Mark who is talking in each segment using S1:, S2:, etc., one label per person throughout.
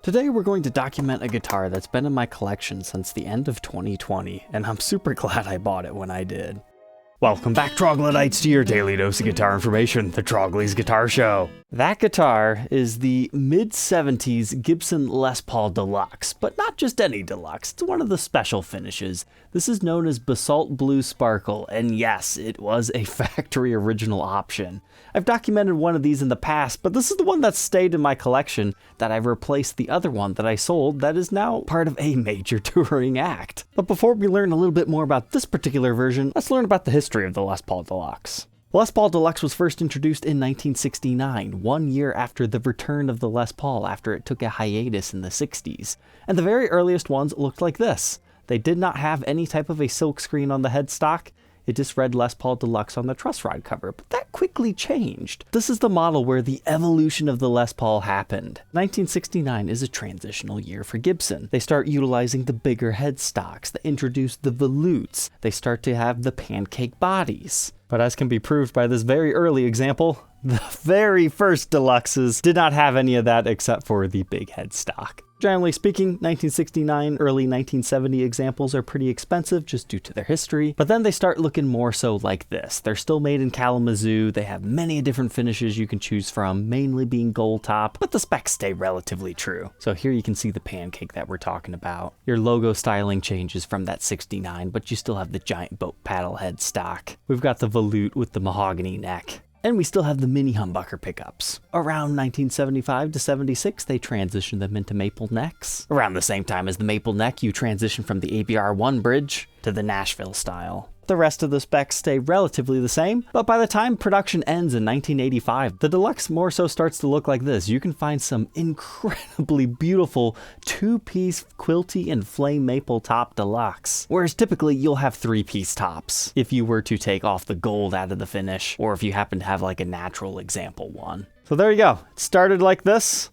S1: Today we're going to document a guitar that's been in my collection since the end of 2020, and I'm super glad I bought it when I did. Welcome back, Troglodytes, to your daily dose of guitar information, the Trogly's Guitar Show. That guitar is the mid-70s Gibson Les Paul Deluxe, but not just any Deluxe, it's one of the special finishes. This is known as Basalt Blue Sparkle, and yes, it was a factory original option. I've documented one of these in the past, but this is the one that stayed in my collection that I've replaced the other one that I sold that is now part of a major touring act. But before we learn a little bit more about this particular version, let's learn about the history of the Les Paul Deluxe. The Les Paul Deluxe was first introduced in 1969, 1 year after the return of the Les Paul after it took a hiatus in the 60s. And the very earliest ones looked like this. They did not have any type of a silkscreen on the headstock. It just read Les Paul Deluxe on the truss rod cover, but that quickly changed. This is the model where the evolution of the Les Paul happened. 1969 is a transitional year for Gibson. They start utilizing the bigger headstocks, they introduce the volutes, they start to have the pancake bodies. But as can be proved by this very early example, the very first Deluxes did not have any of that except for the big headstock. Generally speaking, 1969, early 1970 examples are pretty expensive just due to their history, but then they start looking more so like this. They're still made in Kalamazoo, they have many different finishes you can choose from, mainly being gold top, but the specs stay relatively true. So here you can see the pancake that we're talking about. Your logo styling changes from that 69, but you still have the giant boat paddle head stock. We've got the volute with the mahogany neck. And we still have the mini humbucker pickups. Around 1975 to 76, they transitioned them into maple necks. Around the same time as the maple neck, you transition from the ABR-1 bridge to the Nashville style. The rest of the specs stay relatively the same, but by the time production ends in 1985, the Deluxe more so starts to look like this. You can find some incredibly beautiful two-piece quilty and flame maple top Deluxe, whereas typically you'll have three-piece tops if you were to take off the gold out of the finish, or if you happen to have like a natural example one. So there you go. It started like this.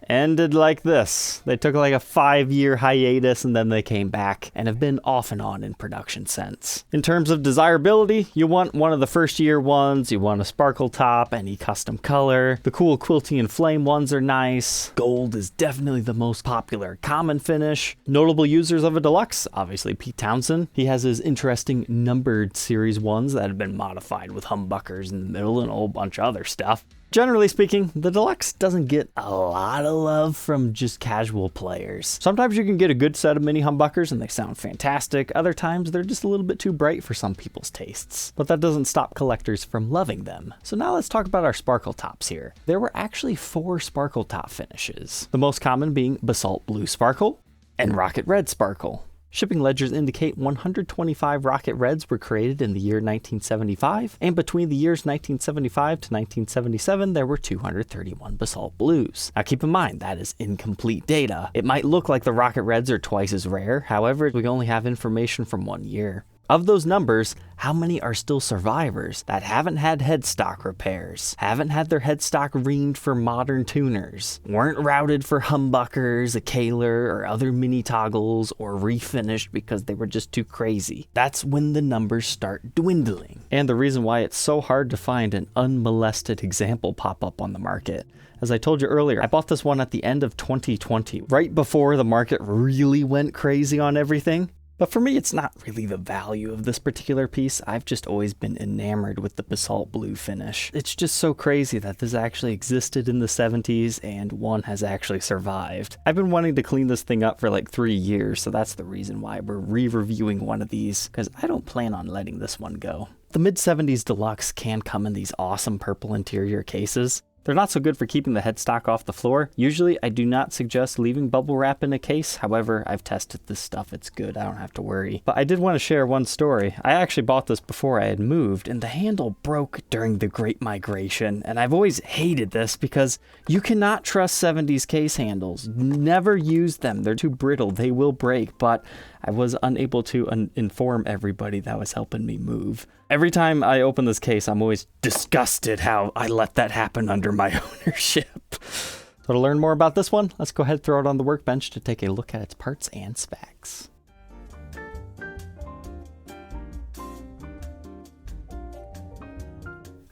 S1: Ended like this. They took like a 5-year hiatus and then they came back and have been off and on in production since. In terms of desirability, you want one of the first year ones, you want a sparkle top, any custom color. The cool quilty and flame ones are nice. Gold is definitely the most popular common finish. Notable users of a Deluxe, obviously Pete Townsend. He has his interesting numbered series ones that have been modified with humbuckers in the middle and a whole bunch of other stuff. Generally speaking, the Deluxe doesn't get a lot of love from just casual players. Sometimes you can get a good set of mini humbuckers and they sound fantastic. Other times they're just a little bit too bright for some people's tastes. But that doesn't stop collectors from loving them. So now let's talk about our sparkle tops here. There were actually 4 sparkle top finishes. The most common being Basalt Blue Sparkle and Rocket Red Sparkle. Shipping ledgers indicate 125 Rocket Reds were created in the year 1975, and between the years 1975 to 1977, there were 231 Basalt Blues. Now keep in mind, that is incomplete data. It might look like the Rocket Reds are twice as rare, however, we only have information from 1 year. Of those numbers, how many are still survivors that haven't had headstock repairs, haven't had their headstock reamed for modern tuners, weren't routed for humbuckers, a Kaler, or other mini toggles, or refinished because they were just too crazy? That's when the numbers start dwindling. And the reason why it's so hard to find an unmolested example pop up on the market. As I told you earlier, I bought this one at the end of 2020, right before the market really went crazy on everything. But for me, it's not really the value of this particular piece. I've just always been enamored with the Basalt Blue finish. It's just so crazy that this actually existed in the 70s and one has actually survived. I've been wanting to clean this thing up for like 3 years, so that's the reason why we're re-reviewing one of these, because I don't plan on letting this one go. The mid-70s Deluxe can come in these awesome purple interior cases. They're not so good for keeping the headstock off the floor. Usually, I do not suggest leaving bubble wrap in a case. However, I've tested this stuff. It's good. I don't have to worry. But I did want to share one story. I actually bought this before I had moved, and the handle broke during the Great Migration. And I've always hated this because you cannot trust 70s case handles. Never use them. They're too brittle. They will break. But I was unable to inform everybody that was helping me move. Every time I open this case, I'm always disgusted how I let that happen under my ownership. So to learn more about this one, let's go ahead and throw it on the workbench to take a look at its parts and specs.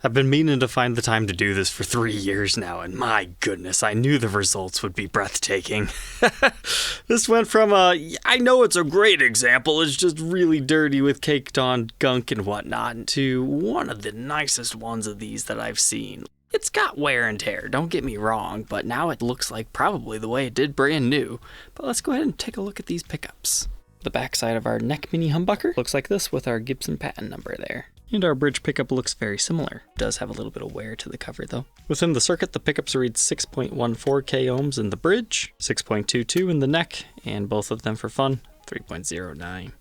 S1: I've been meaning to find the time to do this for 3 years now, and my goodness, I knew the results would be breathtaking. This went from I know it's a great example, it's just really dirty with caked on gunk and whatnot, to one of the nicest ones of these that I've seen. It's got wear and tear, don't get me wrong, but now it looks like probably the way it did brand new. But let's go ahead and take a look at these pickups. The backside of our neck mini humbucker looks like this with our Gibson patent number there. And our bridge pickup looks very similar. It does have a little bit of wear to the cover though. Within the circuit, the pickups read 6.14 k ohms in the bridge, 6.22 in the neck, and both of them for fun, 3.09.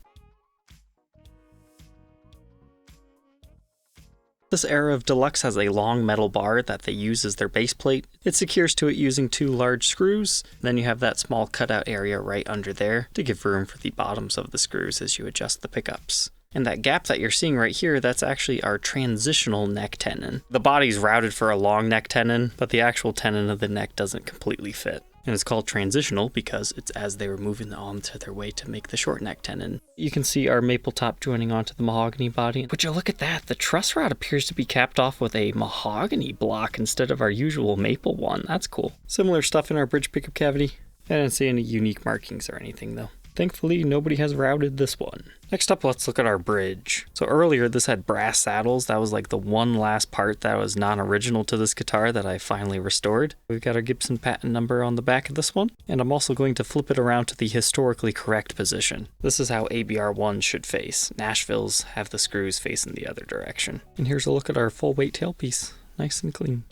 S1: This era of Deluxe has a long metal bar that they use as their base plate. It secures to it using 2 large screws. Then you have that small cutout area right under there to give room for the bottoms of the screws as you adjust the pickups. And that gap that you're seeing right here, that's actually our transitional neck tenon. The body's routed for a long neck tenon, but the actual tenon of the neck doesn't completely fit. And it's called transitional because it's as they were moving on to their way to make the short neck tenon. You can see our maple top joining onto the mahogany body. Would you look at that? The truss rod appears to be capped off with a mahogany block instead of our usual maple one. That's cool. Similar stuff in our bridge pickup cavity. I didn't see any unique markings or anything though. Thankfully, nobody has routed this one. Next up, let's look at our bridge. So earlier, this had brass saddles. That was like the one last part that was non-original to this guitar that I finally restored. We've got our Gibson patent number on the back of this one, and I'm also going to flip it around to the historically correct position. This is how ABR1s should face. Nashville's have the screws facing the other direction. And here's a look at our full weight tailpiece. Nice and clean.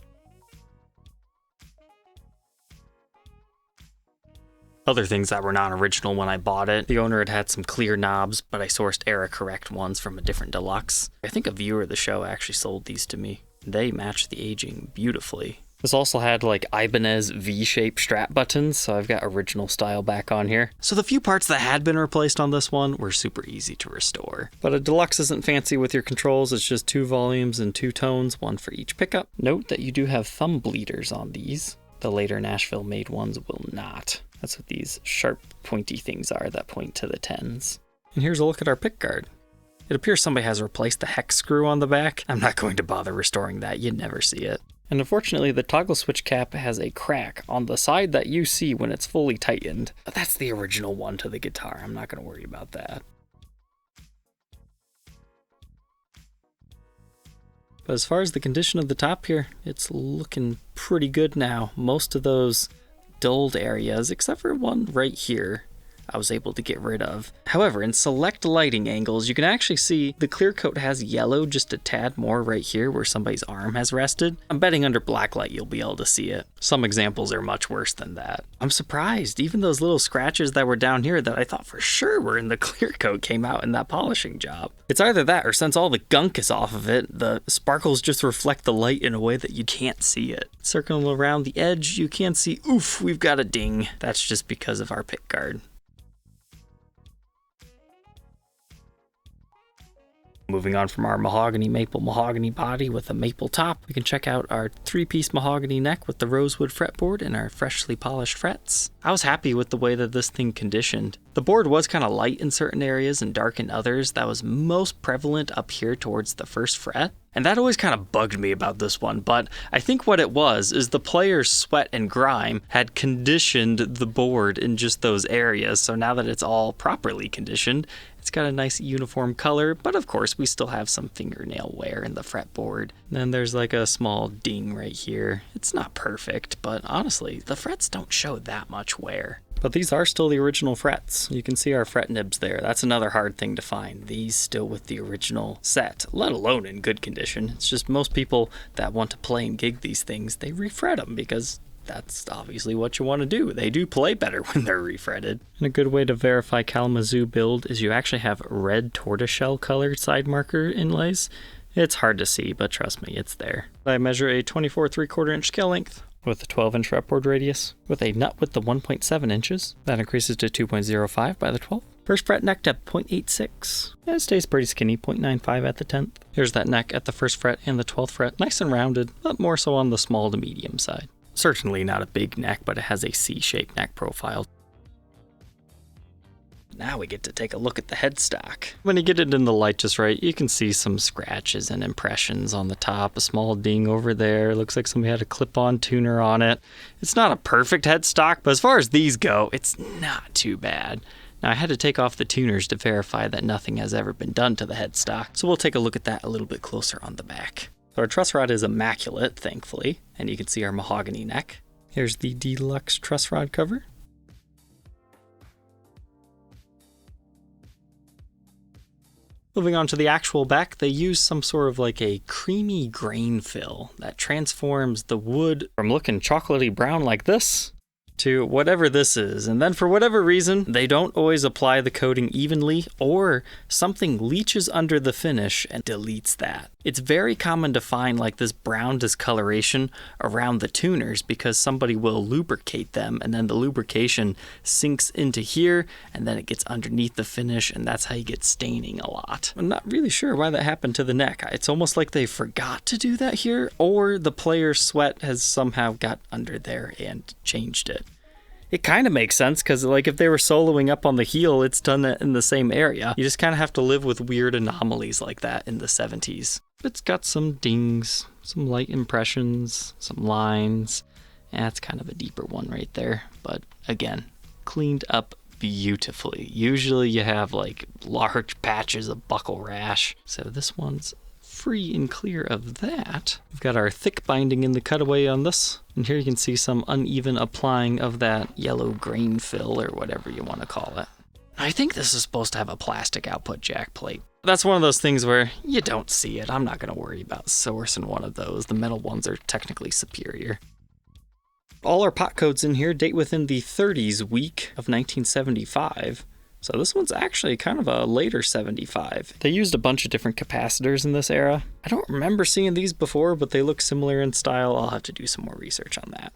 S1: Other things that were non-original when I bought it. The owner had some clear knobs, but I sourced era-correct ones from a different Deluxe. I think a viewer of the show actually sold these to me. They match the aging beautifully. This also had like Ibanez V-shaped strap buttons, so I've got original style back on here. So the few parts that had been replaced on this one were super easy to restore. But a Deluxe isn't fancy with your controls, it's just 2 volumes and 2 tones, one for each pickup. Note that you do have thumb bleeders on these. The later Nashville made ones will not. That's what these sharp, pointy things are that point to the 10s. And here's a look at our pick guard. It appears somebody has replaced the hex screw on the back. I'm not going to bother restoring that, you'd never see it. And unfortunately, the toggle switch cap has a crack on the side that you see when it's fully tightened. But that's the original one to the guitar, I'm not going to worry about that. But as far as the condition of the top here, it's looking pretty good now. Most of those dulled areas, except for one right here, I was able to get rid of. However, in select lighting angles, you can actually see the clear coat has yellow just a tad more right here where somebody's arm has rested. I'm betting under black light you'll be able to see it. Some examples are much worse than that. I'm surprised, even those little scratches that were down here that I thought for sure were in the clear coat came out in that polishing job. It's either that or since all the gunk is off of it, the sparkles just reflect the light in a way that you can't see it. Circling around the edge, you can see, oof, we've got a ding. That's just because of our pick guard. Moving on from our mahogany maple mahogany body with a maple top, we can check out our 3-piece mahogany neck with the rosewood fretboard and our freshly polished frets. I was happy with the way that this thing conditioned. The board was kind of light in certain areas and dark in others. That was most prevalent up here towards the first fret. And that always kind of bugged me about this one, but I think what it was is the player's sweat and grime had conditioned the board in just those areas, so now that it's all properly conditioned, it's got a nice uniform color, but of course we still have some fingernail wear in the fretboard. And then there's like a small ding right here. It's not perfect, but honestly, the frets don't show that much wear. But these are still the original frets. You can see our fret nibs there. That's another hard thing to find. These still with the original set, let alone in good condition. It's just most people that want to play and gig these things, they refret them because that's obviously what you want to do. They do play better when they're refretted. And a good way to verify Kalamazoo build is you actually have red tortoiseshell colored side marker inlays. It's hard to see, but trust me, it's there. I measure a 24 3/4 inch scale length with a 12-inch fretboard radius, with a nut width of 1.7 inches. That increases to 2.05 by the 12th. First fret neck depth 0.86. And it stays pretty skinny, 0.95 at the 10th. Here's that neck at the first fret and the 12th fret, nice and rounded, but more so on the small to medium side. Certainly not a big neck, but it has a C-shaped neck profile. Now we get to take a look at the headstock. When you get it in the light just right, you can see some scratches and impressions on the top, a small ding over there. Looks like somebody had a clip-on tuner on it. It's not a perfect headstock, but as far as these go, it's not too bad. Now I had to take off the tuners to verify that nothing has ever been done to the headstock, so we'll take a look at that a little bit closer on the back. So our truss rod is immaculate, thankfully, and you can see our mahogany neck. Here's the Deluxe truss rod cover. Moving on to the actual back, they use some sort of like a creamy grain fill that transforms the wood from looking chocolatey brown like this to whatever this is. And then for whatever reason, they don't always apply the coating evenly, or something leaches under the finish and deletes that. It's very common to find like this brown discoloration around the tuners because somebody will lubricate them and then the lubrication sinks into here and then it gets underneath the finish, and that's how you get staining a lot. I'm not really sure why that happened to the neck. It's almost like they forgot to do that here, or the player's sweat has somehow got under there and changed it. It kind of makes sense because like if they were soloing up on the heel, it's done it in the same area. You just kind of have to live with weird anomalies like that in the 70s. It's got some dings, some light impressions, some lines. That's kind of a deeper one right there. But again, cleaned up beautifully. Usually you have like large patches of buckle rash. So this one's free and clear of that. We've got our thick binding in the cutaway on this, and here you can see some uneven applying of that yellow grain fill or whatever you want to call it. I think this is supposed to have a plastic output jack plate. That's one of those things where you don't see it. I'm not going to worry about sourcing one of those. The metal ones are technically superior. All our pot codes in here date within the 30s week of 1975. So this one's actually kind of a later 75. They used a bunch of different capacitors in this era. I don't remember seeing these before, but they look similar in style. I'll have to do some more research on that.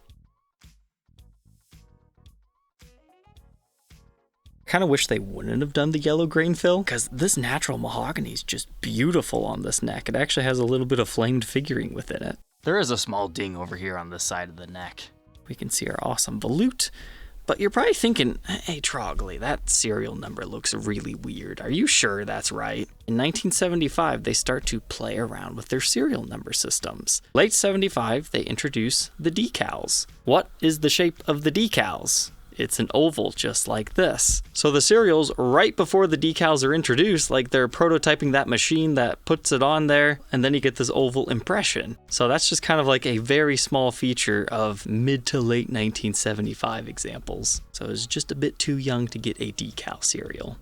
S1: Kind of wish they wouldn't have done the yellow grain fill, because this natural mahogany is just beautiful on this neck. It actually has a little bit of flamed figuring within it. There is a small ding over here on this side of the neck. We can see our awesome volute. But you're probably thinking, hey Trogly, that serial number looks really weird. Are you sure that's right? In 1975, they start to play around with their serial number systems. Late 75, they introduce the decals. What is the shape of the decals? It's an oval just like this. So the serials right before the decals are introduced, like they're prototyping that machine that puts it on there, and then you get this oval impression. So that's just kind of like a very small feature of mid to late 1975 examples. So it's just a bit too young to get a decal serial.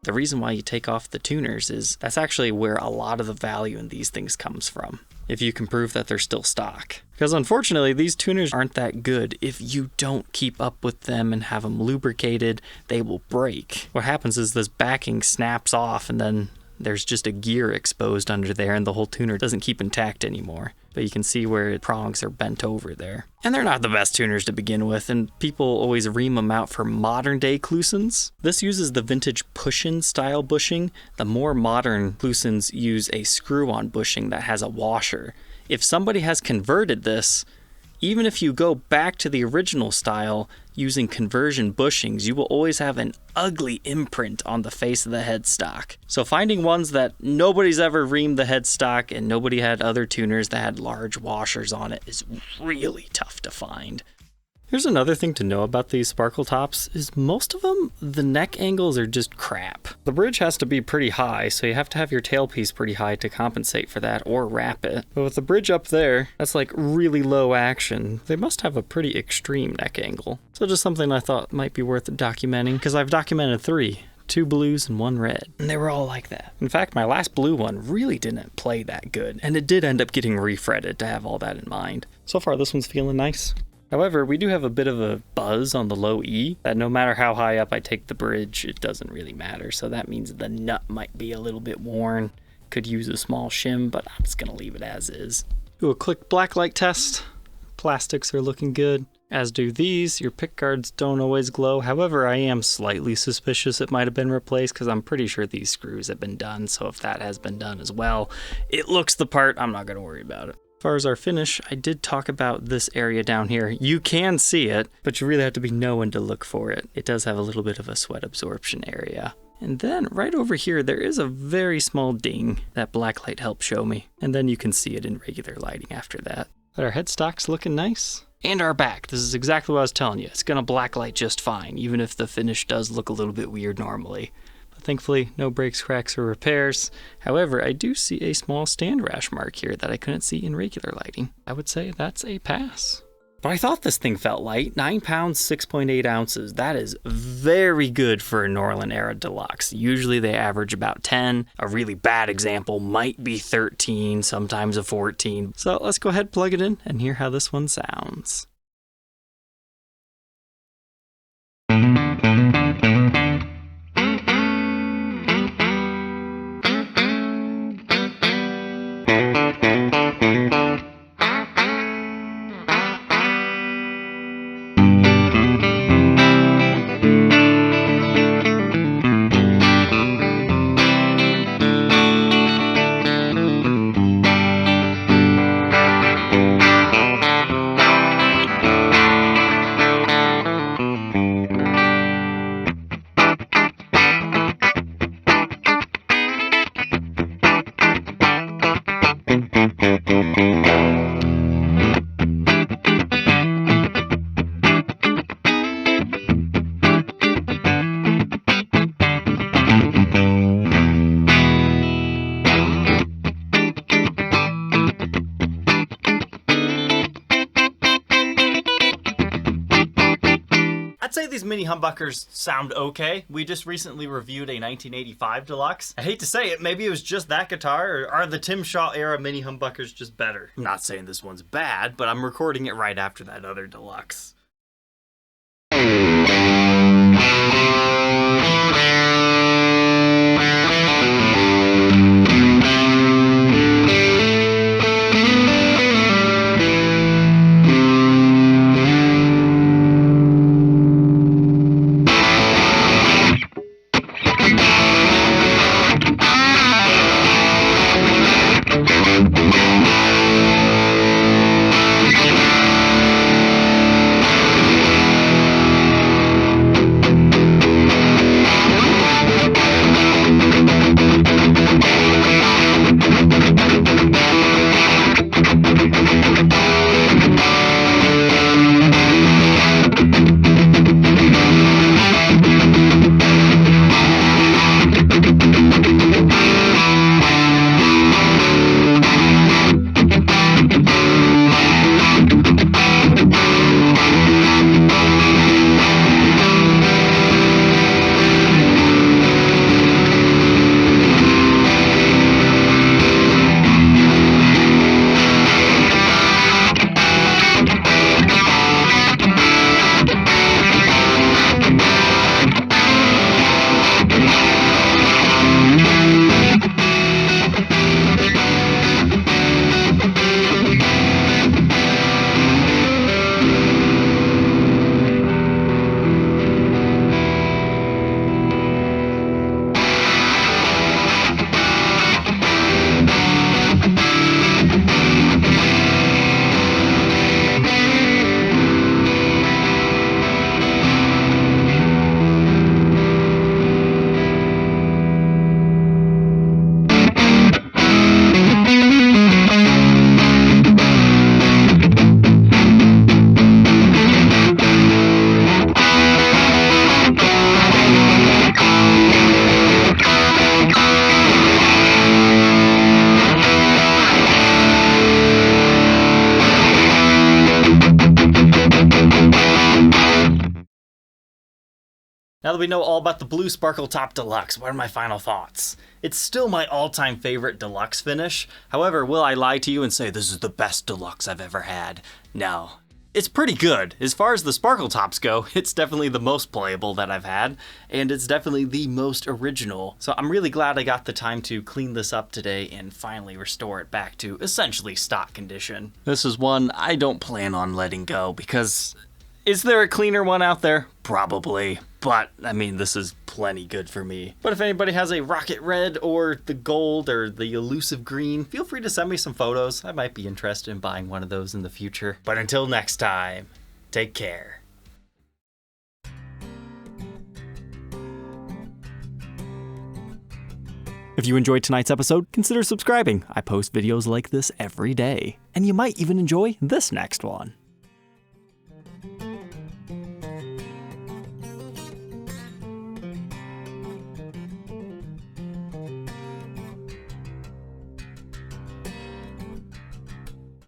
S1: The reason why you take off the tuners is that's actually where a lot of the value in these things comes from, if you can prove that they're still stock. Because unfortunately, these tuners aren't that good. If you don't keep up with them and have them lubricated, they will break. What happens is this backing snaps off and then there's just a gear exposed under there and the whole tuner doesn't keep intact anymore. But you can see where prongs are bent over there. And they're not the best tuners to begin with, and people always ream them out for modern day Clusons. This uses the vintage push-in style bushing. The more modern Clusons use a screw-on bushing that has a washer. If somebody has converted this, even if you go back to the original style using conversion bushings, you will always have an ugly imprint on the face of the headstock. So finding ones that nobody's ever reamed the headstock and nobody had other tuners that had large washers on it is really tough to find. Here's another thing to know about these sparkle tops is most of them, the neck angles are just crap. The bridge has to be pretty high, so you have to have your tailpiece pretty high to compensate for that or wrap it. But with the bridge up there, that's like really low action. They must have a pretty extreme neck angle. So just something I thought might be worth documenting, because I've documented 3. 2 blues and 1 red. And they were all like that. In fact, my last blue one really didn't play that good, and it did end up getting refretted to have all that in mind. So far, this one's feeling nice. However, we do have a bit of a buzz on the low E, that no matter how high up I take the bridge, it doesn't really matter. So that means the nut might be a little bit worn. Could use a small shim, but I'm just gonna leave it as is. Do a quick blacklight test. Plastics are looking good, as do these. Your pick guards don't always glow. However, I am slightly suspicious it might have been replaced because I'm pretty sure these screws have been done. So if that has been done as well, it looks the part. I'm not gonna worry about it. As far as our finish, I did talk about this area down here. You can see it, but you really have to be knowing to look for it. It does have a little bit of a sweat absorption area. And then right over here, there is a very small ding that black light helped show me. And then you can see it in regular lighting after that. But our headstock's looking nice. And our back, this is exactly what I was telling you. It's gonna blacklight just fine, even if the finish does look a little bit weird normally. But thankfully, no breaks, cracks, or repairs. However, I do see a small stand rash mark here that I couldn't see in regular lighting. I would say that's a pass. But I thought this thing felt light. 9 pounds, 6.8 ounces. That is very good for a Norland era Deluxe. Usually they average about 10. A really bad example might be 13, sometimes a 14. So let's go ahead, plug it in, and hear how this one sounds. I'd say these mini humbuckers sound okay. We just recently reviewed a 1985 Deluxe. I hate to say it, maybe it was just that guitar, or are the Tim Shaw era mini humbuckers just better? I'm not saying this one's bad, but I'm recording it right after that other Deluxe. Now that we know all about the Blue Sparkle Top Deluxe, what are my final thoughts? It's still my all-time favorite Deluxe finish. However, will I lie to you and say this is the best Deluxe I've ever had? No. It's pretty good. As far as the Sparkle Tops go, it's definitely the most playable that I've had, and it's definitely the most original. So I'm really glad I got the time to clean this up today and finally restore it back to essentially stock condition. This is one I don't plan on letting go because Is there a cleaner one out there? Probably. But, I mean, this is plenty good for me. But if anybody has a rocket red or the gold or the elusive green, feel free to send me some photos. I might be interested in buying one of those in the future. But until next time, take care. If you enjoyed tonight's episode, consider subscribing. I post videos like this every day. And you might even enjoy this next one.